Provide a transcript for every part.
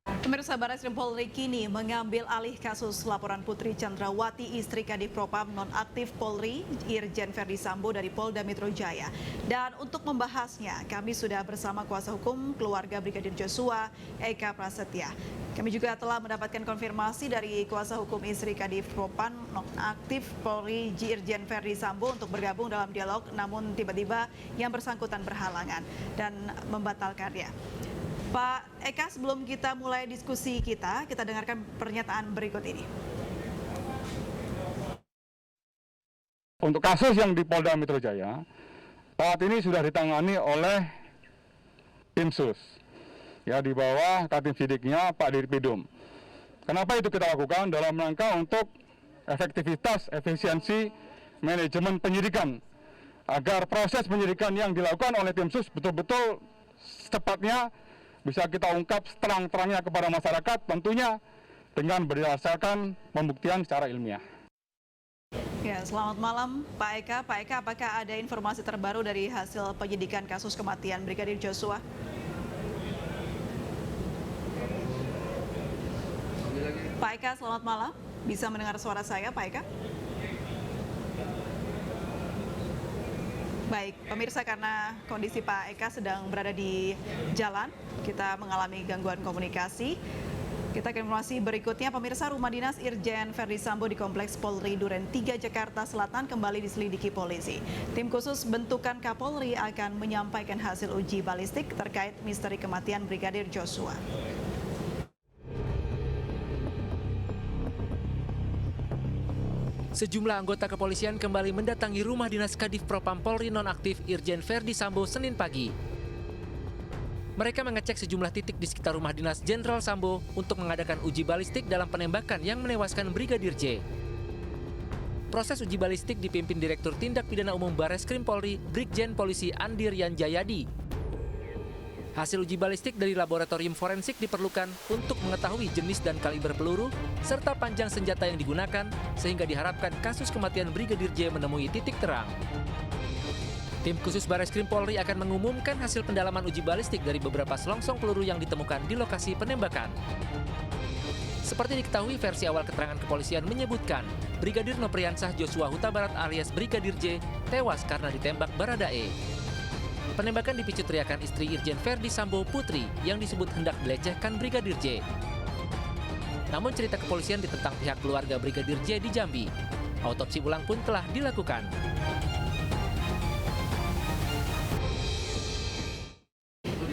Pemirsa, Barreskrim Polri kini mengambil alih kasus laporan Putri Chandrawati, istri Kadif Propam nonaktif Polri, Irjen Ferdi Sambo dari Polda Metro Jaya. Dan untuk membahasnya, kami sudah bersama kuasa hukum keluarga Brigadir Joshua, Eka Prasetya. Kami juga telah mendapatkan konfirmasi dari kuasa hukum istri Kadif Propam nonaktif Polri, Irjen Ferdi Sambo untuk bergabung dalam dialog, namun tiba-tiba yang bersangkutan berhalangan dan membatalkannya. Pak Eka, sebelum kita mulai diskusi kita dengarkan pernyataan berikut ini. Untuk kasus yang di Polda Metro Jaya, saat ini sudah ditangani oleh tim sus, ya di bawah Katim Sidiknya Pak Dirpidum. Kenapa itu kita lakukan? Dalam rangka untuk efektivitas, efisiensi manajemen penyidikan, agar proses penyidikan yang dilakukan oleh tim sus betul-betul secepatnya bisa kita ungkap terang-terangnya kepada masyarakat, tentunya dengan berdasarkan pembuktian secara ilmiah. Ya, selamat malam Pak Eka. Pak Eka, apakah ada informasi terbaru dari hasil penyidikan kasus kematian Brigadir Joshua? Pak Eka, selamat malam. Bisa mendengar suara saya, Pak Eka? Baik, pemirsa, karena kondisi Pak Eka sedang berada di jalan, kita mengalami gangguan komunikasi. Kita ke informasi berikutnya, pemirsa, rumah dinas Irjen Ferdi Sambo di Kompleks Polri Duren 3 Jakarta Selatan kembali diselidiki polisi. Tim khusus bentukan Kapolri akan menyampaikan hasil uji balistik terkait misteri kematian Brigadir Joshua. Sejumlah anggota kepolisian kembali mendatangi rumah dinas Kadif Propam Polri nonaktif Irjen Ferdi Sambo Senin pagi. Mereka mengecek sejumlah titik di sekitar rumah dinas Jenderal Sambo untuk mengadakan uji balistik dalam penembakan yang menewaskan Brigadir J. Proses uji balistik dipimpin Direktur Tindak Pidana Umum Barreskrim Polri, Brigjen Polisi Andir Yan Jayadi. Hasil uji balistik dari laboratorium forensik diperlukan untuk mengetahui jenis dan kaliber peluru, serta panjang senjata yang digunakan, sehingga diharapkan kasus kematian Brigadir J menemui titik terang. Tim khusus Barreskrim Polri akan mengumumkan hasil pendalaman uji balistik dari beberapa selongsong peluru yang ditemukan di lokasi penembakan. Seperti diketahui, versi awal keterangan kepolisian menyebutkan Brigadir Nopriansah Joshua Huta Barat alias Brigadir J tewas karena ditembak Baradae. Penembakan dipicu teriakan istri Irjen Ferdi Sambo Putri yang disebut hendak melecehkan Brigadir J. Namun cerita kepolisian ditentang pihak keluarga Brigadir J di Jambi. Autopsi ulang pun telah dilakukan.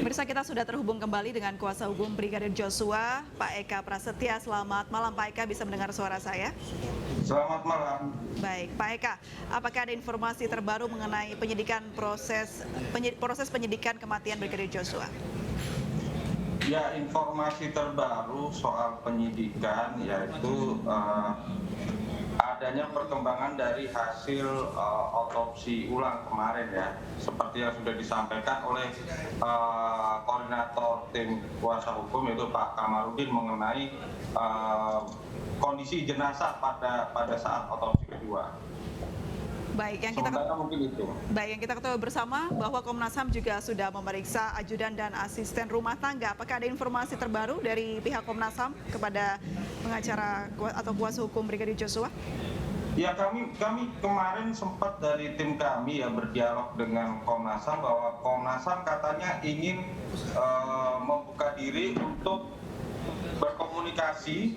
Pemirsa, kita sudah terhubung kembali dengan kuasa hukum Brigadir Joshua, Pak Eka Prasetya. Selamat malam Pak Eka, bisa mendengar suara saya? Selamat malam. Baik, Pak Eka, apakah ada informasi terbaru mengenai proses penyidikan kematian Brigadir Joshua? Ya, informasi terbaru soal penyidikan yaitu adanya perkembangan dari hasil otopsi ulang kemarin ya, seperti yang sudah disampaikan oleh koordinator tim kuasa hukum yaitu Pak Kamarudin mengenai kondisi jenazah pada saat otopsi kedua. Baik, yang kita ketahui bersama bahwa Komnas HAM juga sudah memeriksa ajudan dan asisten rumah tangga. Apakah ada informasi terbaru dari pihak Komnas HAM kepada pengacara atau kuasa hukum Brigadir Joshua? Ya, kami kemarin sempat dari tim kami ya berdialog dengan Komnas HAM bahwa Komnas HAM katanya ingin membuka diri untuk berkomunikasi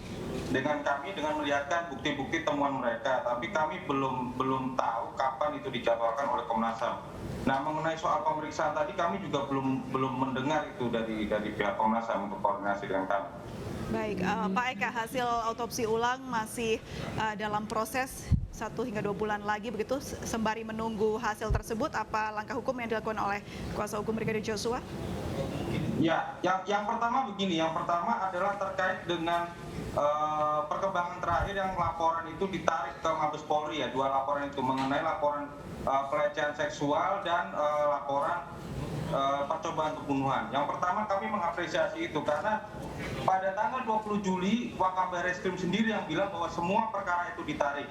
dengan kami dengan melihatkan bukti-bukti temuan mereka, tapi kami belum tahu kapan itu dijadwalkan oleh Komnas HAM. Nah, mengenai soal pemeriksaan tadi kami juga belum mendengar itu dari pihak Komnas HAM untuk koordinasi dengan kami. Baik, Pak Eka, hasil otopsi ulang masih dalam proses 1 hingga 2 bulan lagi begitu, sembari menunggu hasil tersebut, apa langkah hukum yang dilakukan oleh kuasa hukum Brigadir Joshua? Ya, yang pertama begini, yang pertama adalah terkait dengan perkembangan terakhir yang laporan itu ditarik ke Mabes Polri ya, 2 laporan itu mengenai laporan pelecehan seksual dan laporan percobaan pembunuhan. Yang pertama kami mengapresiasi itu karena pada tanggal 20 Juli Wakabarreskrim sendiri yang bilang bahwa semua perkara itu ditarik,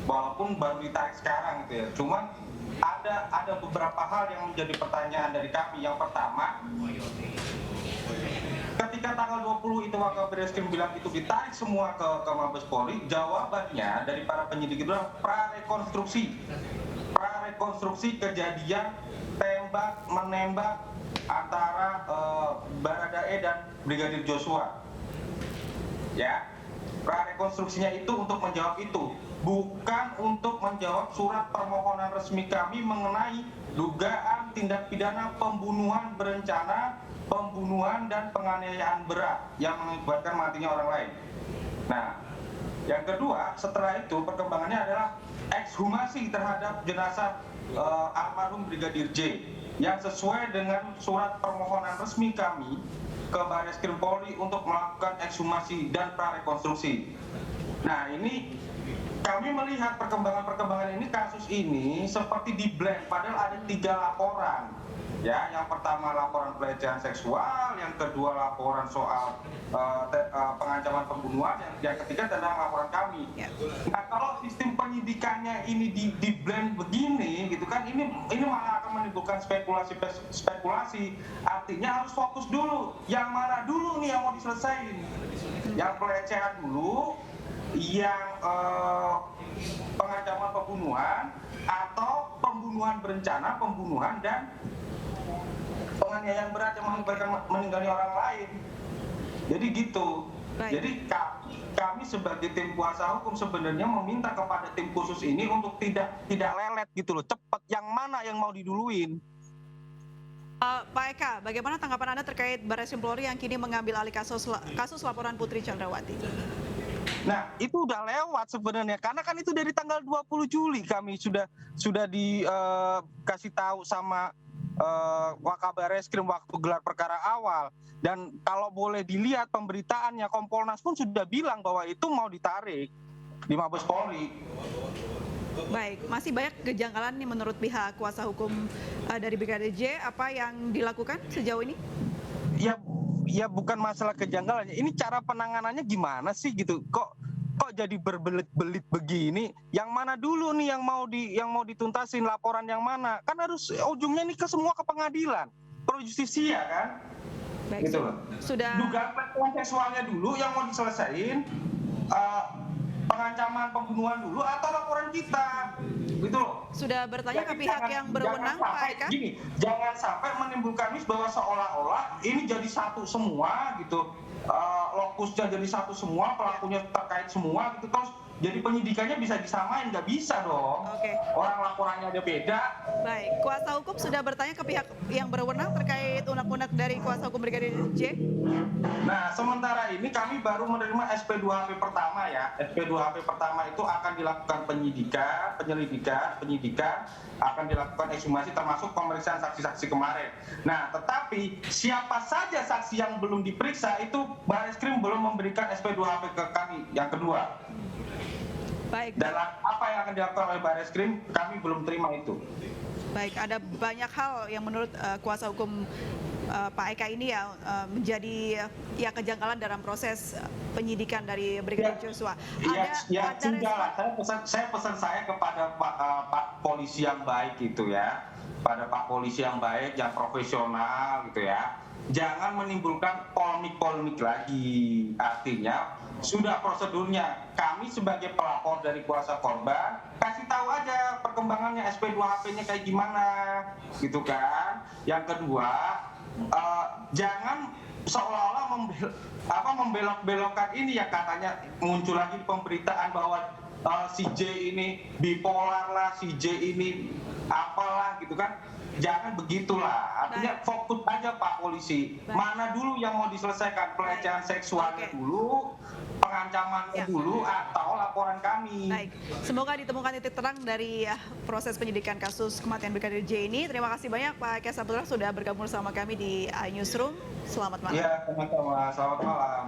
walaupun baru ditarik sekarang gitu ya. Cuman ada beberapa hal yang menjadi pertanyaan dari kami. Yang pertama, ketika ketika tanggal 20 itu Wakabareskrim bilang itu ditarik semua ke Mabes Polri, jawabannya dari para penyidik itu adalah prarekonstruksi kejadian tembak menembak antara Baradae dan Brigadir Joshua. Ya, prarekonstruksinya itu untuk menjawab itu, bukan untuk menjawab surat permohonan resmi kami mengenai dugaan tindak pidana pembunuhan berencana, pembunuhan dan penganiayaan berat yang mengakibatkan matinya orang lain. Nah, yang kedua, setelah itu perkembangannya adalah ekshumasi terhadap jenazah almarhum Brigadir J yang sesuai dengan surat permohonan resmi kami ke Bareskrim Polri untuk melakukan ekshumasi dan prarekonstruksi. Nah, ini kami melihat perkembangan ini, kasus ini seperti di blend, padahal ada 3 laporan. Ya, yang pertama laporan pelecehan seksual, yang kedua laporan soal pengancaman pembunuhan, yang ketiga tentang laporan kami. Nah, kalau sistem penyidikannya ini di blend begini, gitu kan, ini malah akan menimbulkan spekulasi. Artinya harus fokus dulu. Yang mana dulu nih yang mau diselesaikan? Yang pelecehan dulu, yang pengancaman pembunuhan, atau pembunuhan berencana, pembunuhan dan penganiayaan berat yang mengakibatkan meninggalnya orang lain. Jadi gitu. Baik. Jadi kami sebagai tim kuasa hukum sebenarnya meminta kepada tim khusus ini untuk tidak lelet gitu loh, cepat. Yang mana yang mau diduluin? Pak Eka, bagaimana tanggapan Anda terkait Bareskrim Polri yang kini mengambil alih kasus laporan Putri Chandrawati? Nah, itu udah lewat sebenarnya, karena kan itu dari tanggal 20 Juli kami sudah dikasih tahu sama Wakabareskrim waktu gelar perkara awal. Dan kalau boleh dilihat pemberitaannya, Kompolnas pun sudah bilang bahwa itu mau ditarik di Mabes Polri. Baik, masih banyak kejanggalan nih menurut pihak kuasa hukum dari Brigadir J. Apa yang dilakukan sejauh ini? Ya bukan masalah kejanggalannya. Ini cara penanganannya gimana sih gitu? Kok jadi berbelit-belit begini? Yang mana dulu nih yang mau dituntasin, laporan yang mana? Kan harus ujungnya nih semua ke pengadilan, pro justisia kan? Baik, Gitu loh. sudah. Dugaan pelecehan seksualnya dulu yang mau diselesain, pengancaman pembunuhan dulu atau laporan kita, gitu loh. Sudah bertanya ke Jadi pihak yang berwenang, Pak Eka? Gini, jangan sampai menimbulkan mis bahwa seolah-olah ini jadi satu semua gitu, lokusnya jadi satu semua, pelakunya terkait semua gitu, terus jadi penyidikannya bisa disamain, nggak bisa dong. Oke. Orang laporannya aja beda. Baik, kuasa hukum sudah bertanya ke pihak yang berwenang terkait unek-unek dari kuasa hukum Brigadir J? Nah, sementara ini kami baru menerima SP2HP pertama ya. SP2HP pertama itu akan dilakukan penyidikan, akan dilakukan ekshumasi termasuk pemeriksaan saksi-saksi kemarin. Nah, tetapi siapa saja saksi yang belum diperiksa itu Bareskrim belum memberikan SP2HP ke kami yang kedua. Baik. Dan apa yang akan dilakukan oleh Bareskrim kami belum terima itu. Baik, ada banyak hal yang menurut kuasa hukum Pak Eka ini ya menjadi ya kejanggalan dalam proses penyidikan dari Brigadir Joshua. Ya sudah lah. Saya pesan kepada Pak polisi yang baik gitu ya, pada Pak polisi yang baik, yang profesional gitu ya. Jangan menimbulkan polemik lagi. Artinya sudah prosedurnya, kami sebagai pelapor dari kuasa korban kasih tahu aja perkembangannya, SP2HP-nya kayak gimana gitu kan. Yang kedua, jangan seolah-olah membelok-belokkan ini ya, katanya muncul lagi pemberitaan bahwa si J ini bipolar lah, si J ini apalah gitu kan. Jangan begitulah, artinya fokus aja Pak polisi. Mana dulu yang mau diselesaikan, pelecehan seksualnya dulu, pengancamannya dulu, atau laporan kami. Baik, semoga ditemukan titik terang dari proses penyidikan kasus kematian Brigadir J ini. Terima kasih banyak Pak Eka Saputra sudah bergabung bersama kami di iNewsroom. Selamat malam. Iya, sama-sama. Selamat malam.